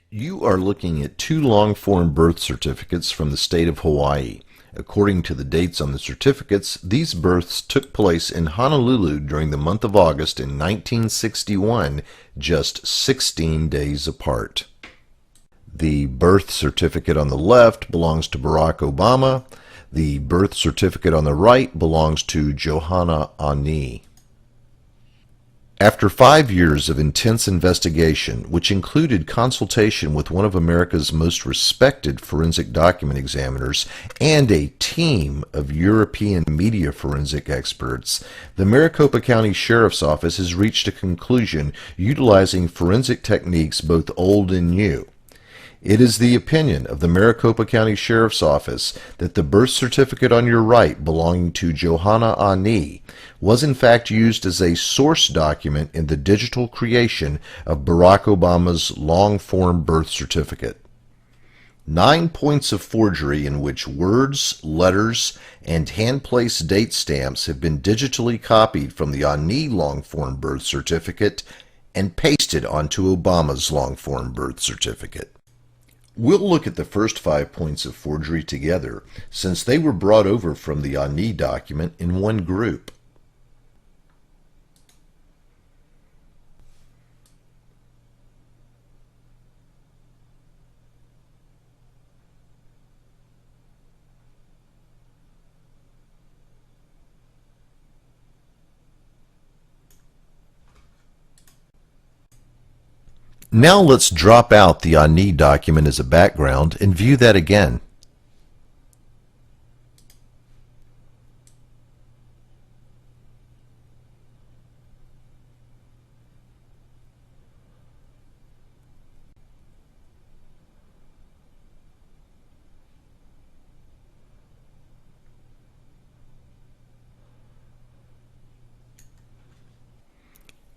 You are looking at two long-form birth certificates from the state of Hawaii. According to the dates on the certificates, these births took place in Honolulu during the month of August in 1961, just 16 days apart. The birth certificate on the left belongs to Barack Obama. The birth certificate on the right belongs to Johanna Ani. After 5 years of intense investigation, which included consultation with one of America's most respected forensic document examiners and a team of European media forensic experts, the Maricopa County Sheriff's Office has reached a conclusion utilizing forensic techniques both old and new. It is the opinion of the Maricopa County Sheriff's Office that the birth certificate on your right belonging to Johanna Ani was in fact used as a source document in the digital creation of Barack Obama's long-form birth certificate. 9 points of forgery in which words, letters, and hand-placed date stamps have been digitally copied from the Ani long-form birth certificate and pasted onto Obama's long-form birth certificate. We'll look at the first 5 points of forgery together, since they were brought over from the Ani document in one group. Now let's drop out the Ani document as a background and view that again.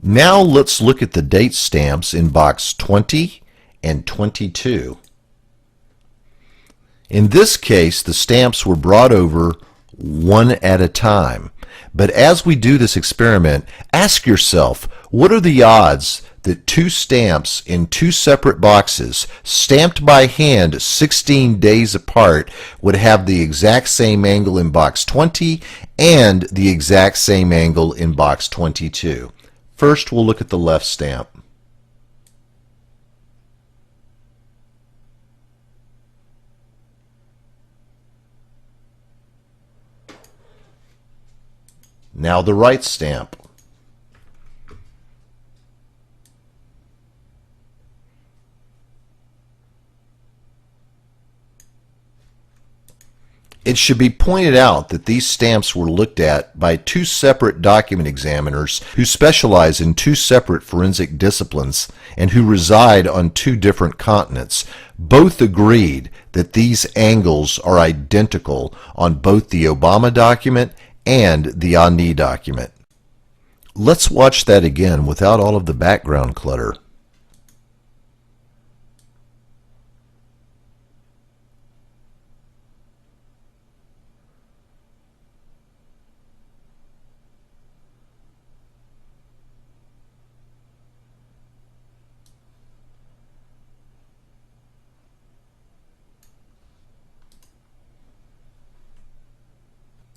Now let's look at the date stamps in box 20 and 22. In this case, the stamps were brought over one at a time. But as we do this experiment, ask yourself, what are the odds that two stamps in two separate boxes, stamped by hand 16 days apart, would have the exact same angle in box 20 and the exact same angle in box 22? First, we'll look at the left stamp. Now the right stamp. It should be pointed out that these stamps were looked at by two separate document examiners who specialize in two separate forensic disciplines and who reside on two different continents. Both agreed that these angles are identical on both the Obama document and the Ani document. Let's watch that again without all of the background clutter.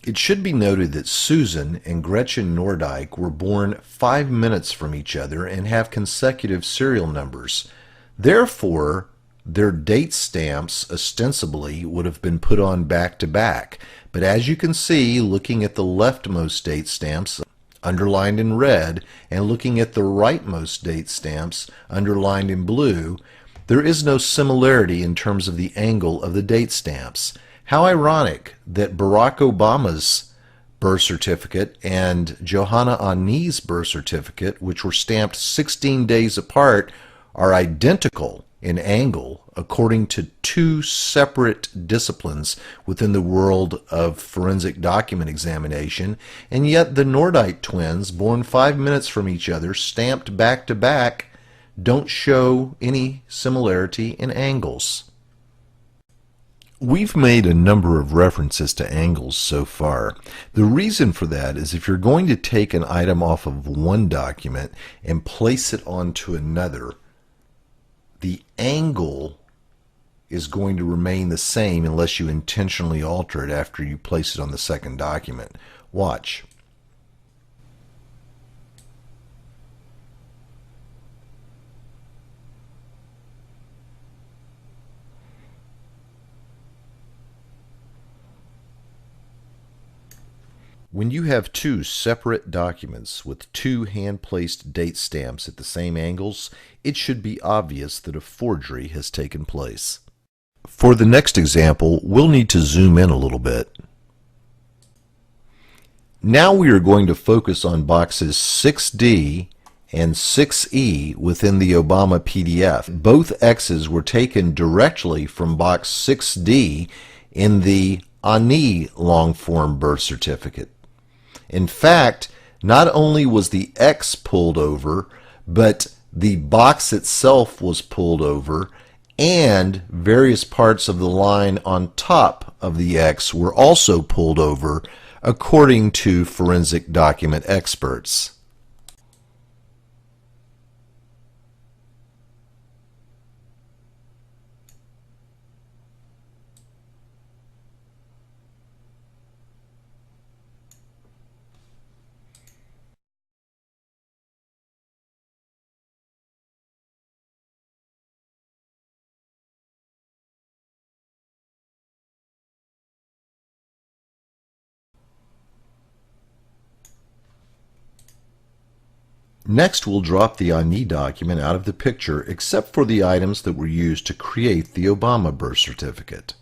It should be noted that Susan and Gretchen Nordyke were born 5 minutes from each other and have consecutive serial numbers. Therefore, their date stamps ostensibly would have been put on back to back. But as you can see, looking at the leftmost date stamps underlined in red and looking at the rightmost date stamps underlined in blue, there is no similarity in terms of the angle of the date stamps. How ironic that Barack Obama's birth certificate and Johanna Ani's birth certificate, which were stamped 16 days apart, are identical in angle according to two separate disciplines within the world of forensic document examination, and yet the Nordyke twins, born 5 minutes from each other, stamped back to back, don't show any similarity in angles. We've made a number of references to angles so far. The reason for that is if you're going to take an item off of one document and place it onto another, the angle is going to remain the same unless you intentionally alter it after you place it on the second document. Watch. When you have two separate documents with two hand-placed date stamps at the same angles, it should be obvious that a forgery has taken place. For the next example, we'll need to zoom in a little bit. Now we are going to focus on boxes 6D and 6E within the Obama PDF. Both X's were taken directly from box 6D in the Ani long-form birth certificate. In fact, not only was the X pulled over, but the box itself was pulled over, and various parts of the line on top of the X were also pulled over, according to forensic document experts. Next, we'll drop the Ani document out of the picture except for the items that were used to create the Obama birth certificate.